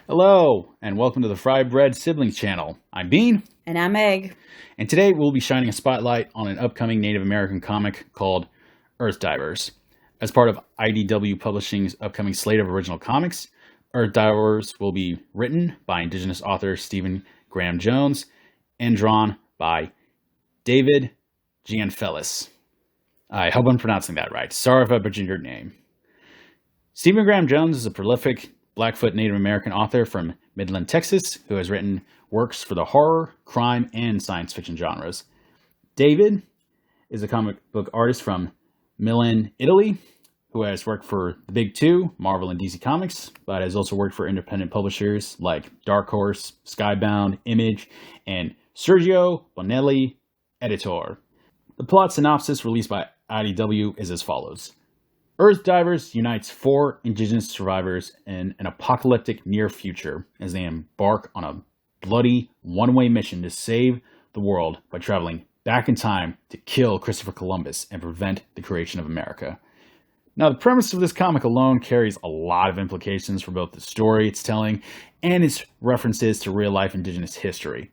Hello, and welcome to the Fried Bread Siblings channel. I'm Bean, And I'm Egg. and today we'll be shining a spotlight on an upcoming Native American comic called Earthdivers. As part of IDW Publishing's upcoming slate of original comics, Earthdivers will be written by Indigenous author Stephen Graham Jones and drawn by David Gianfellis. I hope I'm pronouncing that right. Sorry if I butchered your name. Stephen Graham Jones is a prolific Blackfoot Native American author from Midland, Texas, who has written works for the horror, crime, and science fiction genres. David is a comic book artist from Milan, Italy, who has worked for the Big Two, Marvel and DC Comics, but has also worked for independent publishers like Dark Horse, Skybound, Image, and Sergio Bonelli, Editor. The plot synopsis released by IDW is as follows. Earthdivers unites four Indigenous survivors in an apocalyptic near future as they embark on a bloody one-way mission to save the world by traveling back in time to kill Christopher Columbus and prevent the creation of America. Now, the premise of this comic alone carries a lot of implications for both the story it's telling and its references to real-life Indigenous history.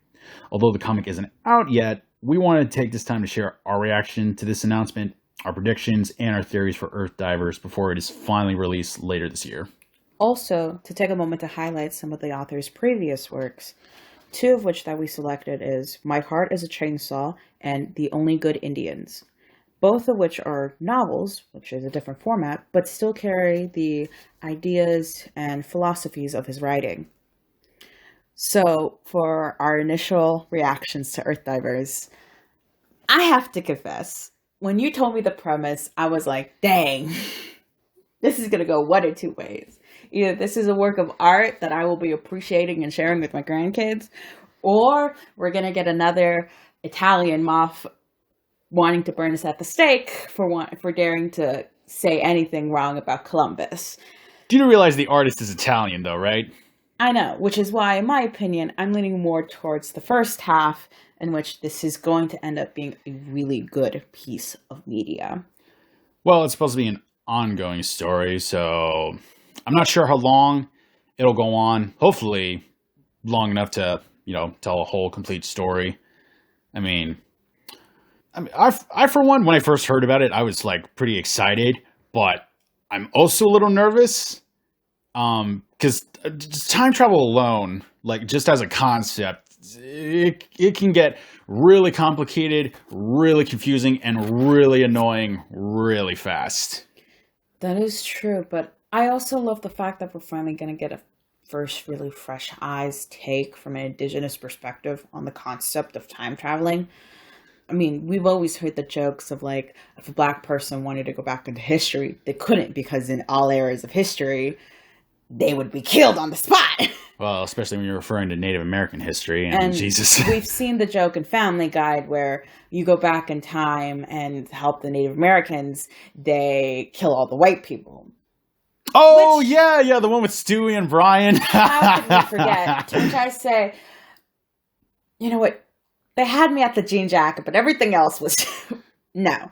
Although the comic isn't out yet, we wanted to take this time to share our reaction to this announcement, our predictions, and our theories for Earthdivers before it is finally released later this year. Also, to take a moment to highlight some of the author's previous works, two of which that we selected is My Heart is a Chainsaw and The Only Good Indians, both of which are novels, which is a different format, but still carry the ideas and philosophies of his writing. So, for our initial reactions to Earthdivers, I have to confess, when you told me the premise, I was like, dang, this is going to go one or two ways. Either this is a work of art that I will be appreciating and sharing with my grandkids, or we're going to get another Italian moth wanting to burn us at the stake for daring to say anything wrong about Columbus. Do you realize the artist is Italian, though, right? I know, which is why, in my opinion, I'm leaning more towards the first half, in which this is going to end up being a really good piece of media. Well, it's supposed to be an ongoing story, so I'm not sure how long it'll go on. Hopefully, long enough to, tell a whole complete story. I for one, when I first heard about it, I was like pretty excited, but I'm also a little nervous. Because time travel alone, like just as a concept, it can get really complicated, really confusing, and really annoying really fast. That is true, but I also love the fact that we're finally going to get a first really fresh eyes take from an Indigenous perspective on the concept of time traveling. I mean, we've always heard the jokes of like, if a black person wanted to go back into history, they couldn't because in all eras of history, they would be killed on the spot. Well, especially when you're referring to Native American history and Jesus. We've seen the joke in Family Guide where you go back in time and help the Native Americans, they kill all the white people. Oh, yeah, the one with Stewie and Brian. How could we forget? To which I say, you know what? They had me at the jean jacket, but everything else was no.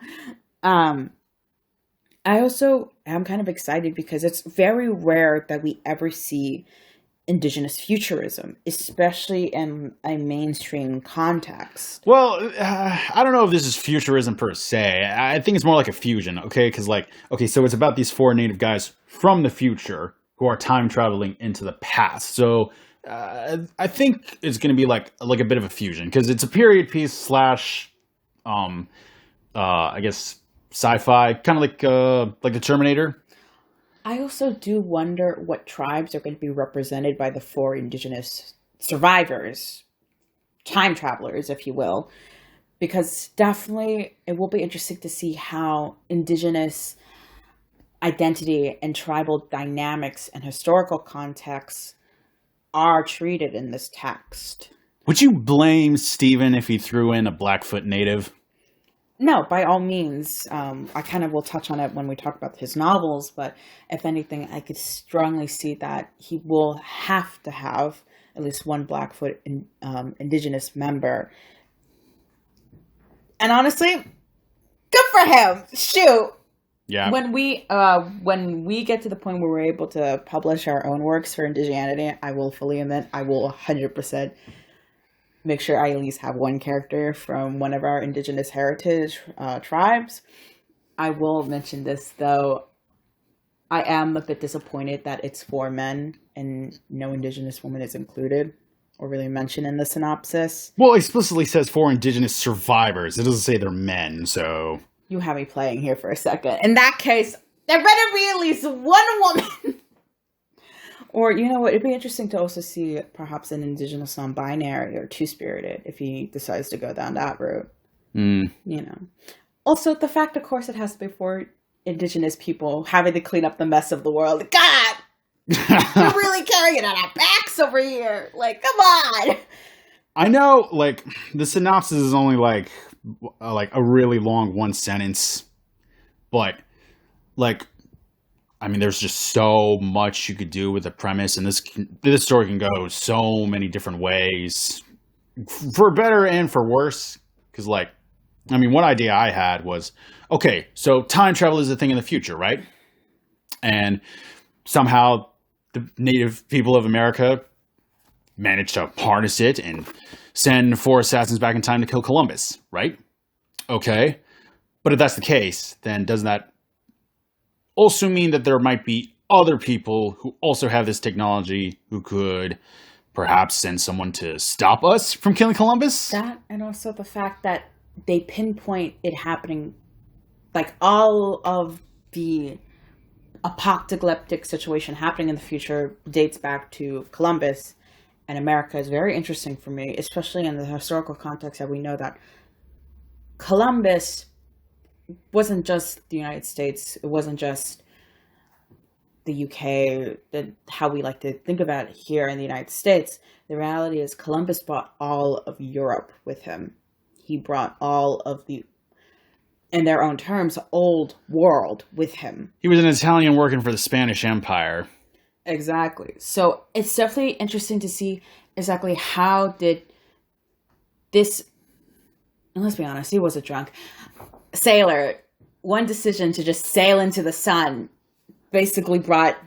I also am kind of excited because it's very rare that we ever see Indigenous futurism, especially in a mainstream context. Well, I don't know if this is futurism per se. I think it's more like a fusion, okay? Because, so it's about these four native guys from the future who are time traveling into the past. So I think it's going to be like a bit of a fusion because it's a period piece / I guess sci-fi, kind of like the Terminator. I also do wonder what tribes are going to be represented by the four Indigenous survivors, time travelers, if you will, because definitely it will be interesting to see how Indigenous identity and tribal dynamics and historical contexts are treated in this text. Would you blame Stephen if he threw in a Blackfoot native? No, by all means. I kind of will touch on it when we talk about his novels, but if anything, I could strongly see that he will have to have at least one Blackfoot Indigenous member. And honestly, good for him. Shoot. Yeah. When we get to the point where we're able to publish our own works for indigeneity, I will fully admit I will 100% make sure I at least have one character from one of our indigenous heritage tribes. I will mention this though. I am a bit disappointed that it's for men and no indigenous woman is included or really mentioned in the synopsis. Well, it explicitly says for indigenous survivors. It doesn't say they're men, so... You have me playing here for a second. In that case, there better be at least one woman. Or, you know what, it'd be interesting to also see perhaps an indigenous non-binary or two-spirited if he decides to go down that route. You know. Also, the fact, of course, it has to be for indigenous people having to clean up the mess of the world. God! We're really carrying it on our backs over here. Like, come on! I know, like, the synopsis is only, like a really long one sentence. But, like... I mean, there's just so much you could do with the premise, and this story can go so many different ways, for better and for worse. Because, like, I mean, one idea I had was, okay, so time travel is a thing in the future, right? And somehow the native people of America managed to harness it and send 4 assassins back in time to kill Columbus, right? Okay. But if that's the case, then doesn't that also mean that there might be other people who also have this technology who could perhaps send someone to stop us from killing Columbus? That, and also the fact that they pinpoint it happening, like all of the apocalyptic situation happening in the future dates back to Columbus, and America is very interesting for me, especially in the historical context that we know that Columbus wasn't just the United States, it wasn't just the UK, how we like to think about it here in the United States. The reality is Columbus brought all of Europe with him. He brought all of the, in their own terms, old world with him. He was an Italian working for the Spanish Empire. Exactly. So it's definitely interesting to see exactly how did this, and let's be honest, he was a drunk sailor, one decision to just sail into the sun basically brought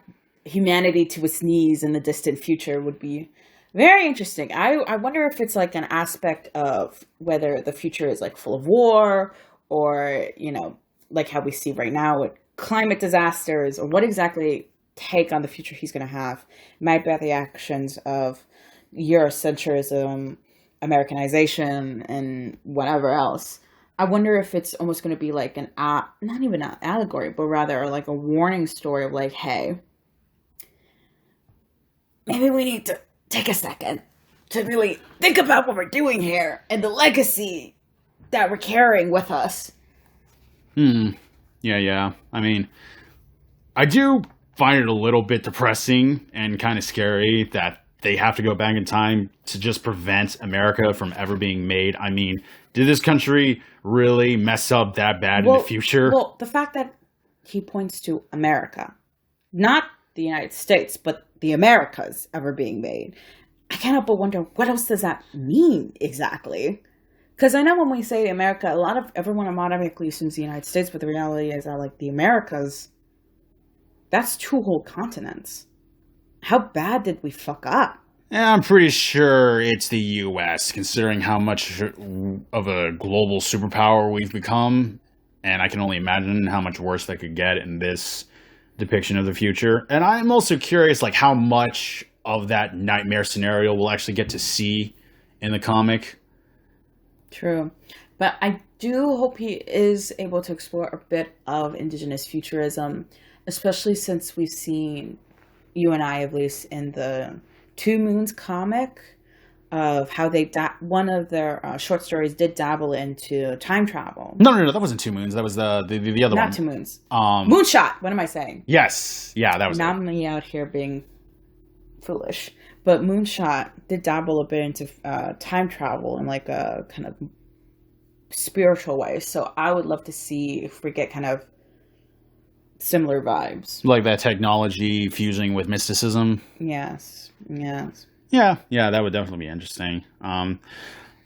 humanity to its knees in the distant future would be very interesting. I wonder if it's like an aspect of whether the future is like full of war or, you know, like how we see right now with climate disasters, or what exactly take on the future he's going to have. It might be the actions of Eurocentrism, Americanization, and whatever else. I wonder if it's almost going to be like an, not even an allegory, but rather like a warning story of like, hey, maybe we need to take a second to really think about what we're doing here and the legacy that we're carrying with us. Yeah. I mean, I do find it a little bit depressing and kind of scary that they have to go back in time to just prevent America from ever being made. I mean, did this country really mess up that bad in the future? Well, the fact that he points to America, not the United States, but the Americas ever being made, I can't help but wonder, what else does that mean exactly? Because I know when we say America, everyone automatically assumes the United States, but the reality is that like the Americas, that's 2 whole continents. How bad did we fuck up? Yeah, I'm pretty sure it's the U.S., considering how much of a global superpower we've become. And I can only imagine how much worse that could get in this depiction of the future. And I'm also curious, like, how much of that nightmare scenario we'll actually get to see in the comic. True. But I do hope he is able to explore a bit of indigenous futurism, especially since we've seen, you and I at least, in the Two Moons comic, of how they one of their short stories did dabble into time travel. No, that wasn't Two Moons. That was the other one. Not Two Moons. Moonshot. What am I saying? Yes. Yeah, that was Not me out here being foolish. But Moonshot did dabble a bit into time travel in like a kind of spiritual way. So I would love to see if we get kind of similar vibes. Like that technology fusing with mysticism. Yes. Yeah, that would definitely be interesting. I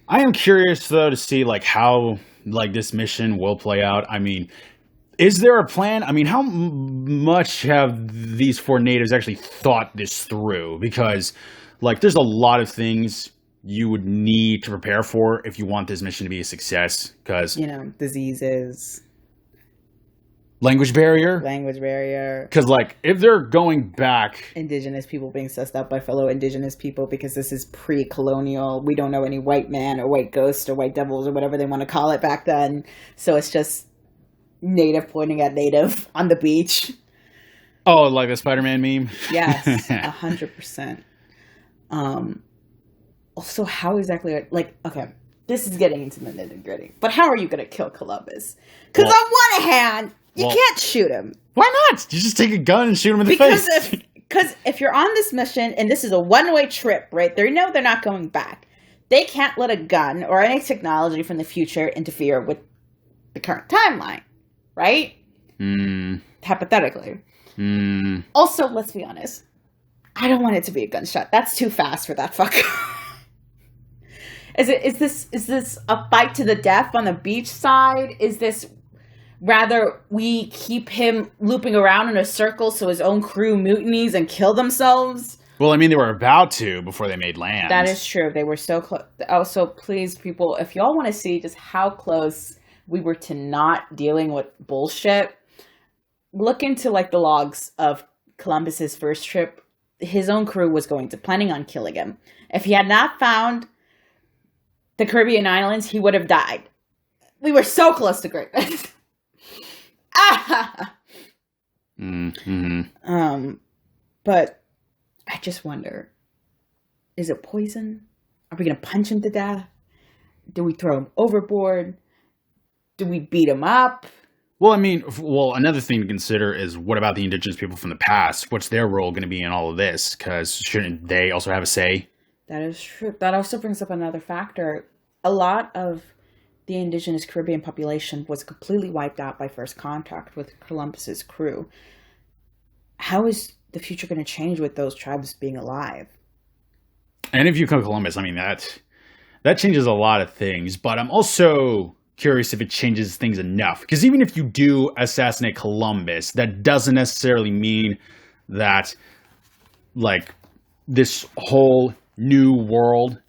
am curious though to see like how like this mission will play out. I mean, Is there a plan? I mean, how much have these four natives actually thought this through? Because, like, there's a lot of things you would need to prepare for if you want this mission to be a success. Because, diseases, language barrier. Because, like, if they're going back, Indigenous people being sussed out by fellow Indigenous people because this is pre-colonial. We don't know any white man or white ghost or white devils or whatever they want to call it back then. So it's just native pointing at native on the beach. Oh, like the Spider-Man meme? Yes, 100%. Also, how exactly, okay, this is getting into the nitty-gritty, but how are you going to kill Columbus? Because on one hand, you can't shoot him. Why not? You just take a gun and shoot him in the face. Because if you're on this mission, and this is a one-way trip, right, they know they're not going back. They can't let a gun or any technology from the future interfere with the current timeline. Right? Hypothetically. Also, let's be honest. I don't want it to be a gunshot. That's too fast for that fucker. Is this a fight to the death on the beach side? Is this rather we keep him looping around in a circle so his own crew mutinies and kill themselves? Well, I mean, they were about to before they made land. That is true. They were so close. Also, please, people, if y'all want to see just how close we were to not dealing with bullshit, look into like the logs of Columbus's first trip. His own crew was planning on killing him. If he had not found the Caribbean islands, he would have died. We were so close to greatness. But I just wonder, is it poison? Are we gonna punch him to death? Do we throw him overboard? Do we beat him up? Well, I mean, another thing to consider is what about the Indigenous people from the past? What's their role going to be in all of this? Because shouldn't they also have a say? That is true. That also brings up another factor. A lot of the Indigenous Caribbean population was completely wiped out by first contact with Columbus's crew. How is the future going to change with those tribes being alive? And if you kill Columbus, I mean, that changes a lot of things. But I'm also curious if it changes things enough, because even if you do assassinate Columbus, that doesn't necessarily mean that like this whole new world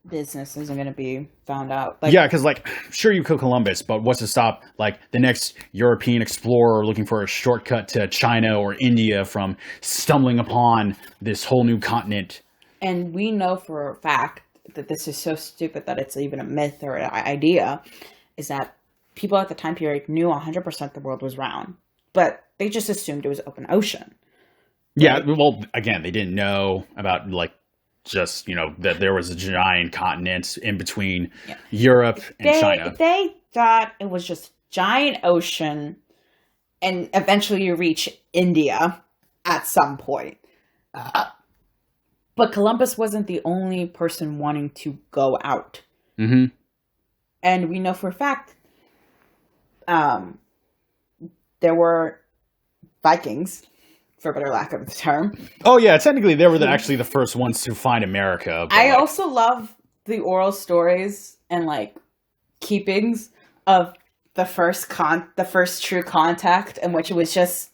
business isn't going to be found out. Because sure, you kill Columbus, but what's to stop like the next European explorer looking for a shortcut to China or India from stumbling upon this whole new continent? And we know for a fact that this is so stupid that it's even a myth or an idea, is that people at the time period knew 100% the world was round, but they just assumed it was open ocean. Yeah, well, again, they didn't know about just, that there was a giant continent in between Europe and China. They thought it was just giant ocean, and eventually you reach India at some point. But Columbus wasn't the only person wanting to go out. Mm-hmm. And we know for a fact there were Vikings, for better lack of the term. Oh, yeah. Technically, they were actually the first ones to find America. I also love the oral stories and, keepings of the first true contact, in which it was just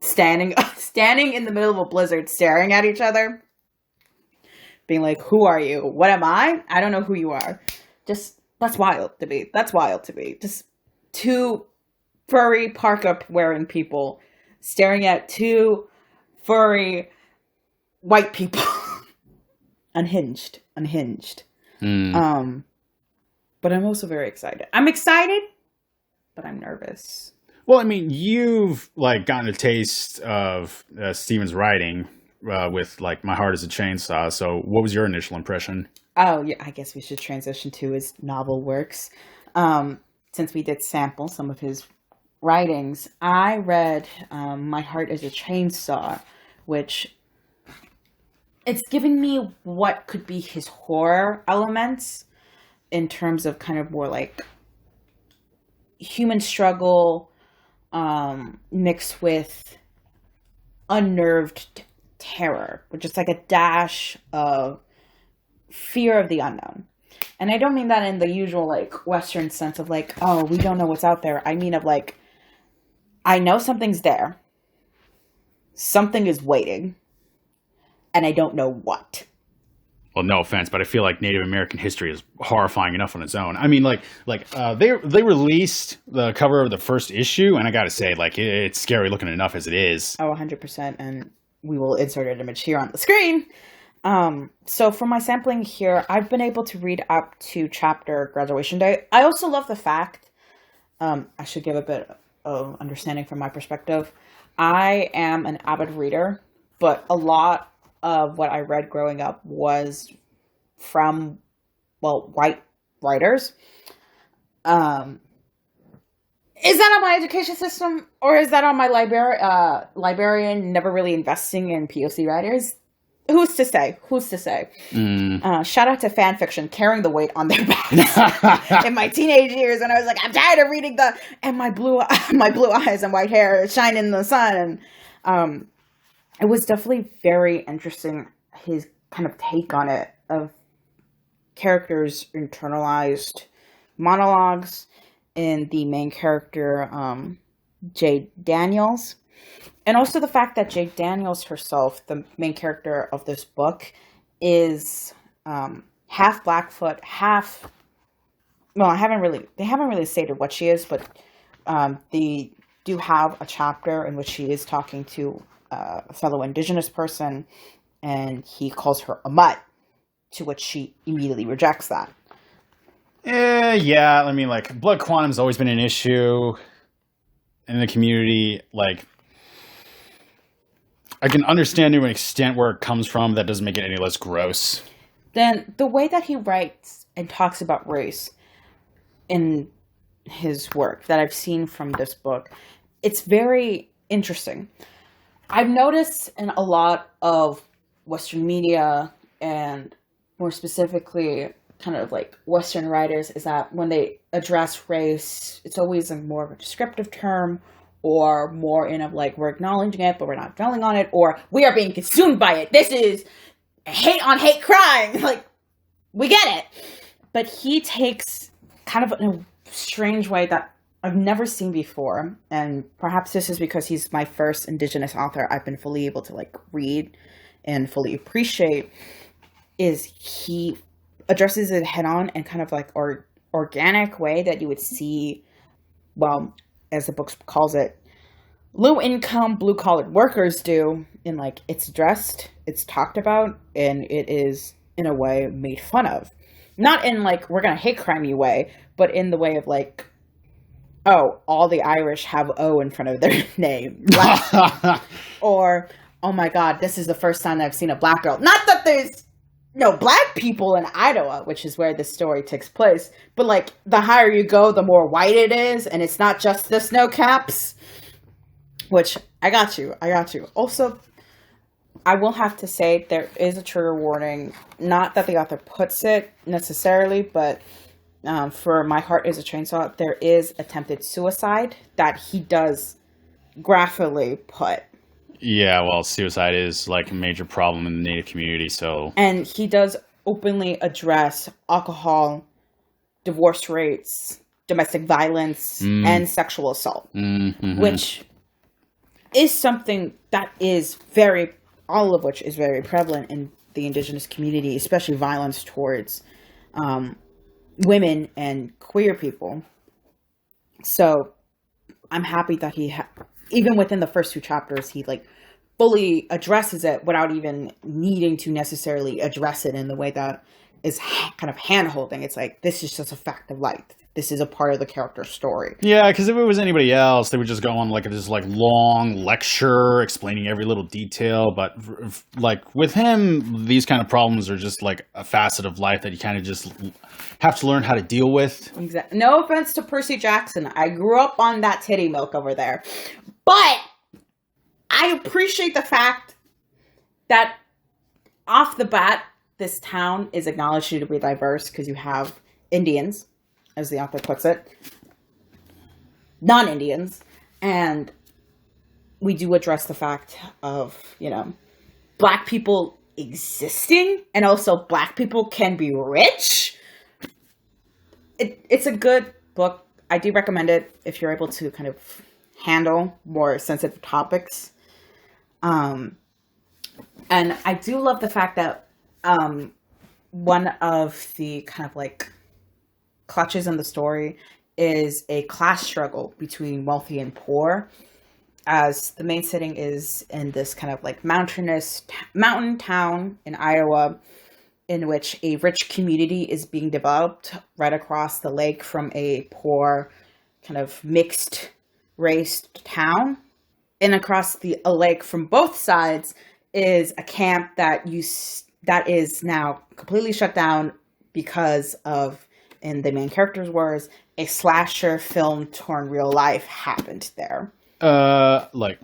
standing in the middle of a blizzard, staring at each other, being like, "Who are you? What am I? I don't know who you are." That's wild to me. Just two furry parka wearing people staring at two furry white people, unhinged. But I'm also very excited. I'm excited, but I'm nervous. Well, I mean, you've gotten a taste of Stephen's writing with My Heart is a Chainsaw. So what was your initial impression? Oh, yeah, I guess we should transition to his novel works. Since we did sample some of his writings, I read My Heart is a Chainsaw, which it's giving me what could be his horror elements in terms of kind of more human struggle mixed with unnerved terror, which is a dash of fear of the unknown. And I don't mean that in the usual, like, Western sense of, like, oh, we don't know what's out there. I mean of, like, I know something's there. Something is waiting. And I don't know what. Well, no offense, but I feel like Native American history is horrifying enough on its own. I mean, they released the cover of the first issue, and I gotta say, like, it's scary looking enough as it is. Oh, 100%. And we will insert an image here on the screen. So for my sampling here, I've been able to read up to chapter Graduation Day. I also love the fact, I should give a bit of understanding from my perspective. I am an avid reader, but a lot of what I read growing up was from, well, white writers. Is that on my education system, or is that on my librarian never really investing in POC writers? Who's to say? Shout out to fan fiction carrying the weight on their backs in my teenage years, and I was like, I'm tired of reading and my blue eyes and white hair shine in the sun. And it was definitely very interesting, his kind of take on it, of characters' internalized monologues in the main character, Jade Daniels. And also the fact that Jade Daniels herself, the main character of this book, is half Blackfoot, half... Well, they haven't really stated what she is, but they do have a chapter in which she is talking to a fellow Indigenous person, and he calls her a mutt, to which she immediately rejects that. Yeah, I mean, like, blood quantum's always been an issue in the community. Like, I can understand to an extent where it comes from. That doesn't make it any less gross. Then the way that he writes and talks about race in his work that I've seen from this book, it's very interesting. I've noticed in a lot of Western media, and more specifically kind of like Western writers, is that when they address race, it's always in more of a descriptive term, or more in of like, we're acknowledging it, but we're not dwelling on it, or we are being consumed by it. This is hate on hate crime. Like, we get it. But he takes kind of in a strange way that I've never seen before, and perhaps this is because he's my first Indigenous author I've been fully able to like read and fully appreciate, is he addresses it head on and kind of like organic way that you would see, well, as the book calls it, low income blue collar workers do, in like, it's addressed, it's talked about, and it is in a way made fun of. Not in like, we're gonna hate crime you way, but in the way of like, oh, all the Irish have O in front of their name. Or, oh my God, this is the first time I've seen a black girl. Not that there's no black people in Idaho, which is where this story takes place, but like, the higher you go, the more white it is, and it's not just the snow caps. Which, I got you. Also, I will have to say there is a trigger warning. Not that the author puts it necessarily, but for My Heart is a Chainsaw, there is attempted suicide that he does graphically put. Yeah, well, suicide is like a major problem in the Native community, so... And he does openly address alcohol, divorce rates, domestic violence, and sexual assault. Mm-hmm. Which is something that is all of which is very prevalent in the Indigenous community, especially violence towards women and queer people. So I'm happy that he even within the first two chapters, he like fully addresses it without even needing to necessarily address it in the way that is kind of hand-holding. It's like, this is just a fact of life. This is a part of the character's story. Yeah, because if it was anybody else, they would just go on like this like long lecture explaining every little detail. But like with him, these kind of problems are just like a facet of life that you kind of just have to learn how to deal with. Exactly. No offense to Percy Jackson. I grew up on that titty milk over there. But I appreciate the fact that off the bat, this town is acknowledged to be diverse because you have Indians, as the author puts it, non-Indians, and we do address the fact of, black people existing, and also black people can be rich, it's a good book. I do recommend it if you're able to kind of handle more sensitive topics. Um, and I do love the fact that one of the kind of like clutches in the story is a class struggle between wealthy and poor, as the main setting is in this kind of like mountain town in Iowa, in which a rich community is being developed right across the lake from a poor, kind of mixed race town. And across a lake from both sides is a camp that is now completely shut down because of, in the main character's words, a slasher film torn real life happened there. Like,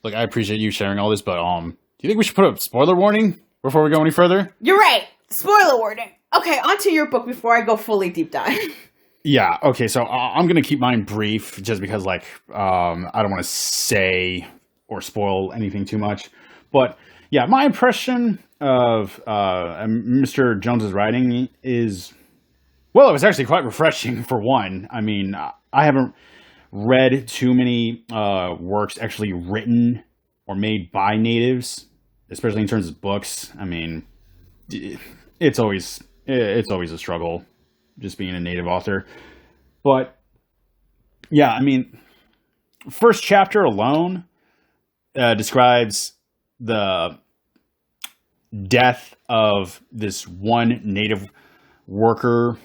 look, I appreciate you sharing all this, but do you think we should put a spoiler warning before we go any further? You're right. Spoiler warning. Okay, onto your book before I go fully deep dive. Yeah. Okay. So I'm gonna keep mine brief, just because, like, I don't want to say or spoil anything too much. But yeah, my impression of Mr. Jones's writing is, well, it was actually quite refreshing for one. I mean, I haven't read too many works actually written or made by natives, especially in terms of books. I mean, it's always a struggle just being a native author. But yeah, I mean, first chapter alone describes the death of this one native worker,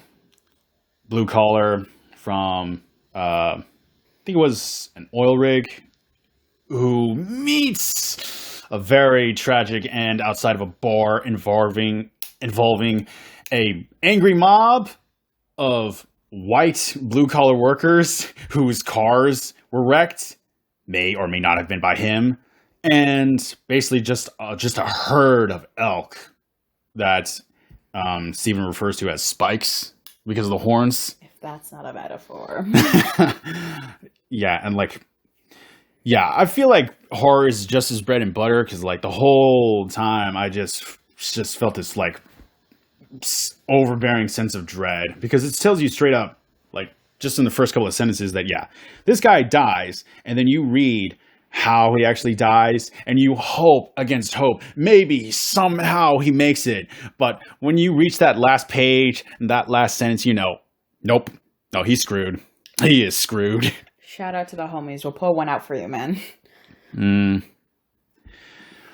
blue collar, from I think it was an oil rig, who meets a very tragic end outside of a bar involving a angry mob of white blue-collar workers whose cars were wrecked, may or may not have been by him, and basically just a herd of elk that Stephen refers to as spikes because of the horns. If that's not a metaphor. Yeah, and like, yeah, I feel like horror is just as bread and butter, because like the whole time I just felt this like overbearing sense of dread, because it tells you straight up, like just in the first couple of sentences, that yeah, this guy dies, and then you read how he actually dies, and you hope against hope maybe somehow he makes it. But when you reach that last page and that last sentence, you know, nope, no, he's screwed. He is screwed. Shout out to the homies. We'll pull one out for you, man.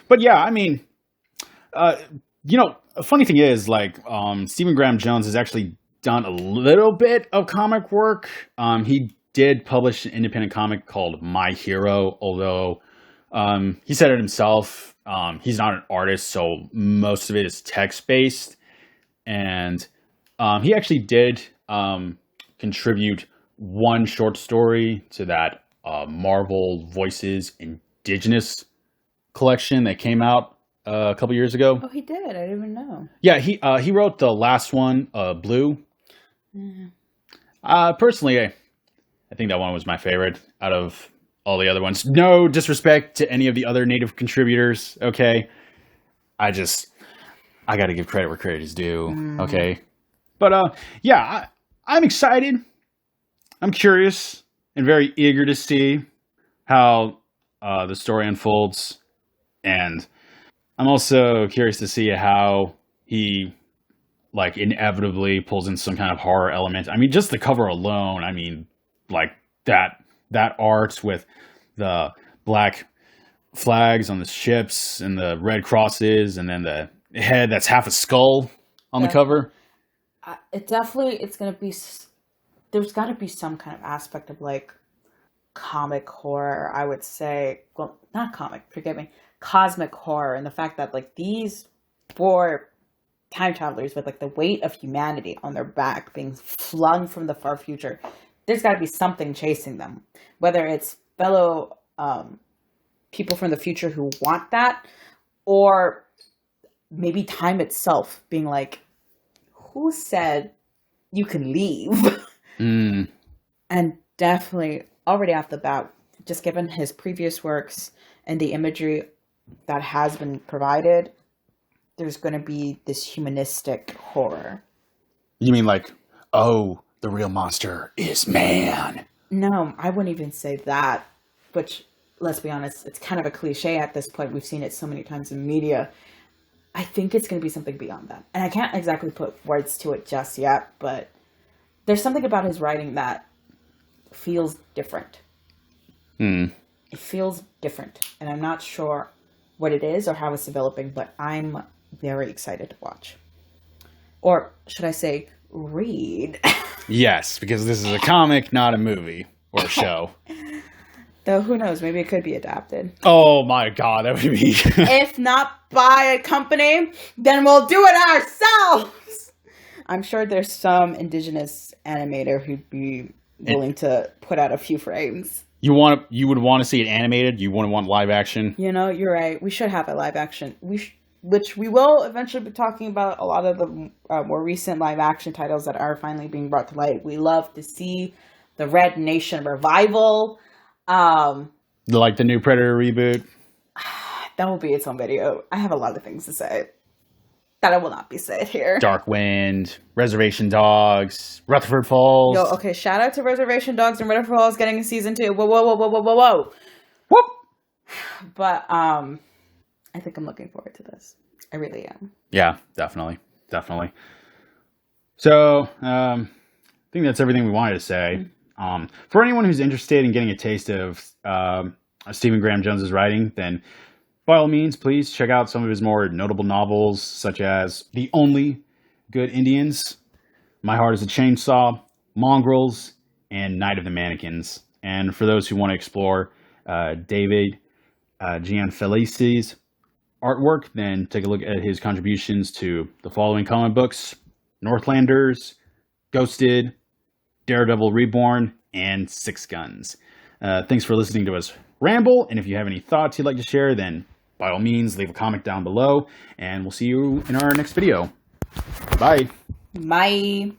But yeah, I mean, you know, a funny thing is, like, Stephen Graham Jones has actually done a little bit of comic work. He did publish an independent comic called My Hero, although he said it himself. He's not an artist, so most of it is text-based. And he actually did contribute one short story to that Marvel Voices Indigenous collection that came out a couple years ago. Oh, he did. I didn't even know. Yeah, he wrote the last one, Blue. Personally, I think that one was my favorite out of all the other ones. No disrespect to any of the other native contributors, okay? I got to give credit where credit is due, okay? But yeah, I'm excited. I'm curious and very eager to see how the story unfolds. And I'm also curious to see how he, like, inevitably pulls in some kind of horror element. I mean, just the cover alone, I mean, like, that art with the black flags on the ships and the red crosses, and then the head that's half a skull on the cover. It's going to be... There's got to be some kind of aspect of, like, comic horror, I would say. Well, not comic, forgive me. Cosmic horror, and the fact that, like, these four time travelers with, like, the weight of humanity on their back being flung from the far future, there's got to be something chasing them. Whether it's fellow people from the future who want that, or maybe time itself being like, who said you can leave? And definitely, already off the bat, just given his previous works and the imagery that has been provided, there's going to be this humanistic horror. You mean like, oh, the real monster is man. No, I wouldn't even say that. Which, let's be honest, it's kind of a cliche at this point. We've seen it so many times in media. I think it's going to be something beyond that. And I can't exactly put words to it just yet, but there's something about his writing that feels different. It feels different. And I'm not sure what it is or how it's developing, but I'm very excited to watch. Or should I say, read? Yes, because this is a comic, not a movie or a show. Though, who knows? Maybe it could be adapted. Oh my god, that would be... If not by a company, then we'll do it ourselves! I'm sure there's some indigenous animator who'd be willing to put out a few frames. You would want to see it animated? You wouldn't want live action? You know, you're right. We should have a live action. Which we will eventually be talking about a lot of the more recent live action titles that are finally being brought to light. We love to see the Red Nation revival. Like the new Predator reboot? That will be its own video. I have a lot of things to say that I will not be said here. Dark Wind, Reservation Dogs, Rutherford Falls. Yo, okay, shout out to Reservation Dogs and Rutherford Falls getting a season 2. Whoa, whoa, whoa, whoa, whoa, whoa, whoa. Whoop! But, I think I'm looking forward to this. I really am. Yeah, definitely. Definitely. So, I think that's everything we wanted to say. For anyone who's interested in getting a taste of Stephen Graham Jones's writing, then by all means, please check out some of his more notable novels, such as The Only Good Indians, My Heart is a Chainsaw, Mongrels, and Night of the Mannequins. And for those who want to explore David Gianfelice's artwork, then take a look at his contributions to the following comic books: Northlanders, Ghosted, Daredevil Reborn, and Six Guns. Thanks for listening to us ramble, and if you have any thoughts you'd like to share, then by all means, leave a comment down below, and we'll see you in our next video. Bye. Bye.